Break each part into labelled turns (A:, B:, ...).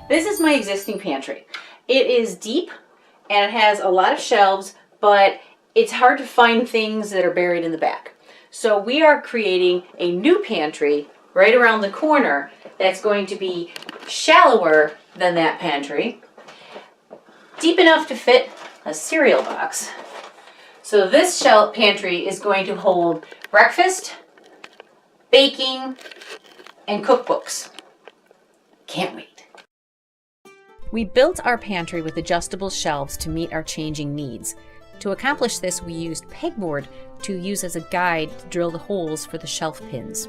A: This is my existing pantry. It is deep and it has a lot of shelves, but it's hard to find things that are buried in the back. So we are creating a new pantry right around the corner that's going to be shallower than that pantry, deep enough to fit a cereal box. So this shelf pantry is going to hold breakfast, baking, and cookbooks. Can't wait. We built our pantry with adjustable shelves to meet our changing needs. To accomplish this, we used pegboard to use as a guide to drill the holes for the shelf pins.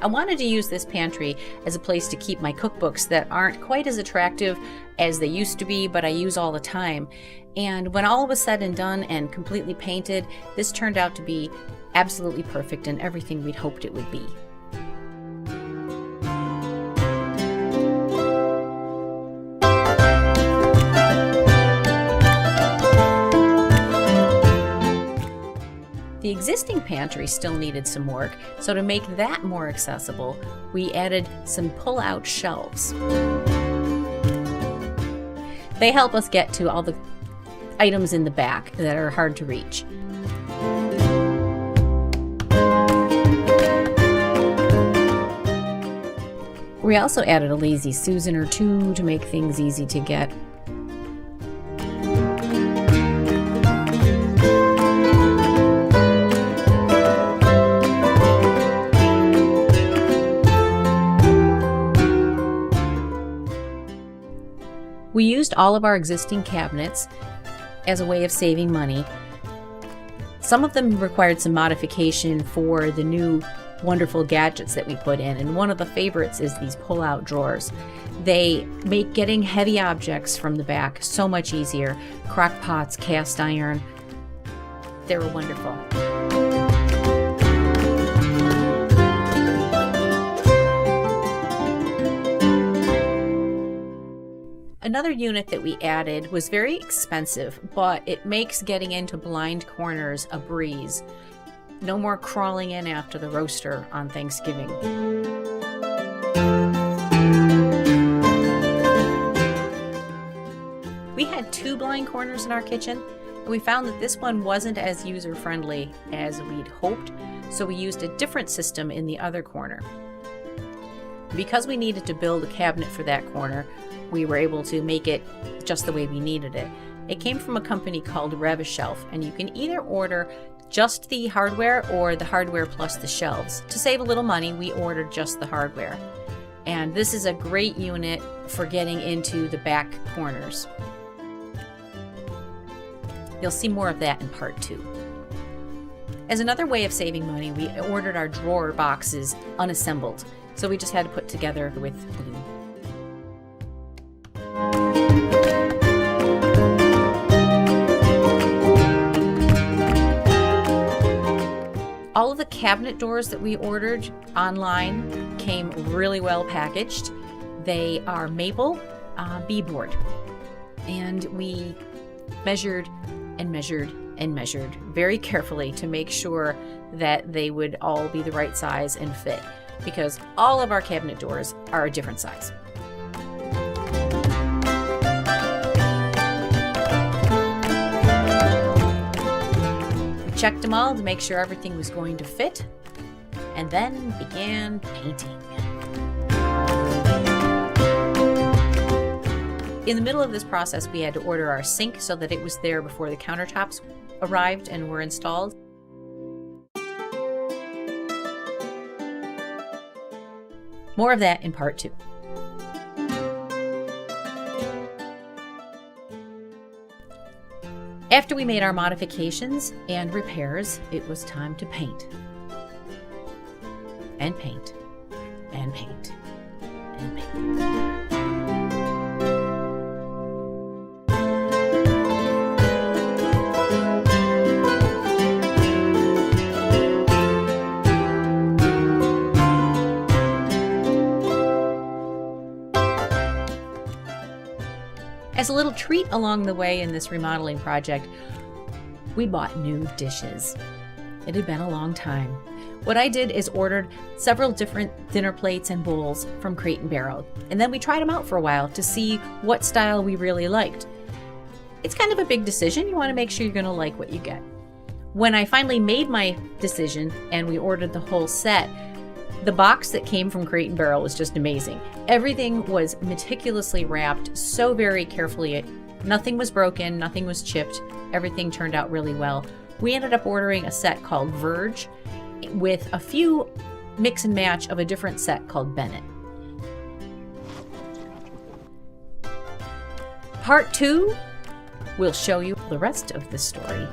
A: I wanted to use this pantry as a place to keep my cookbooks that aren't quite as attractive as they used to be, but I use all the time. And when all was said and done and completely painted, this turned out to be absolutely perfect and everything we'd hoped it would be. The existing pantry still needed some work, so to make that more accessible, we added some pull-out shelves. They help us get to all the items in the back that are hard to reach. We also added a Lazy Susan or two to make things easy to get. We used all of our existing cabinets as a way of saving money. Some of them required some modification for the new wonderful gadgets that we put in, and one of the favorites is these pull-out drawers. They make getting heavy objects from the back so much easier. Crock pots, cast iron, they were wonderful. Another unit that we added was very expensive, but it makes getting into blind corners a breeze. No more crawling in after the roaster on Thanksgiving. We had 2 blind corners in our kitchen, and we found that this one wasn't as user-friendly as we'd hoped, so we used a different system in the other corner. Because we needed to build a cabinet for that corner, we were able to make it just the way we needed it. It came from a company called Rev-a-shelf, and you can either order just the hardware or the hardware plus the shelves. To save a little money, we ordered just the hardware. And this is a great unit for getting into the back corners. You'll see more of that in part 2. As another way of saving money, we ordered our drawer boxes unassembled, so we just had to put together with glue. All of the cabinet doors that we ordered online came really well packaged. They are maple beadboard, and we measured and measured and measured very carefully to make sure that they would all be the right size and fit, because all of our cabinet doors are a different size. Checked them all to make sure everything was going to fit, and then began painting. In the middle of this process, we had to order our sink so that it was there before the countertops arrived and were installed. More of that in part 2. After we made our modifications and repairs, it was time to paint. And paint. And paint. And paint. As a little treat along the way in this remodeling project, we bought new dishes. It had been a long time. What I did is ordered several different dinner plates and bowls from Crate & Barrel, and then we tried them out for a while to see what style we really liked. It's kind of a big decision. You want to make sure you're going to like what you get. When I finally made my decision and we ordered the whole set, the box that came from Crate & Barrel was just amazing. Everything was meticulously wrapped so very carefully. Nothing was broken, nothing was chipped. Everything turned out really well. We ended up ordering a set called Verge with a few mix and match of a different set called Bennett. Part 2 will show you the rest of the story.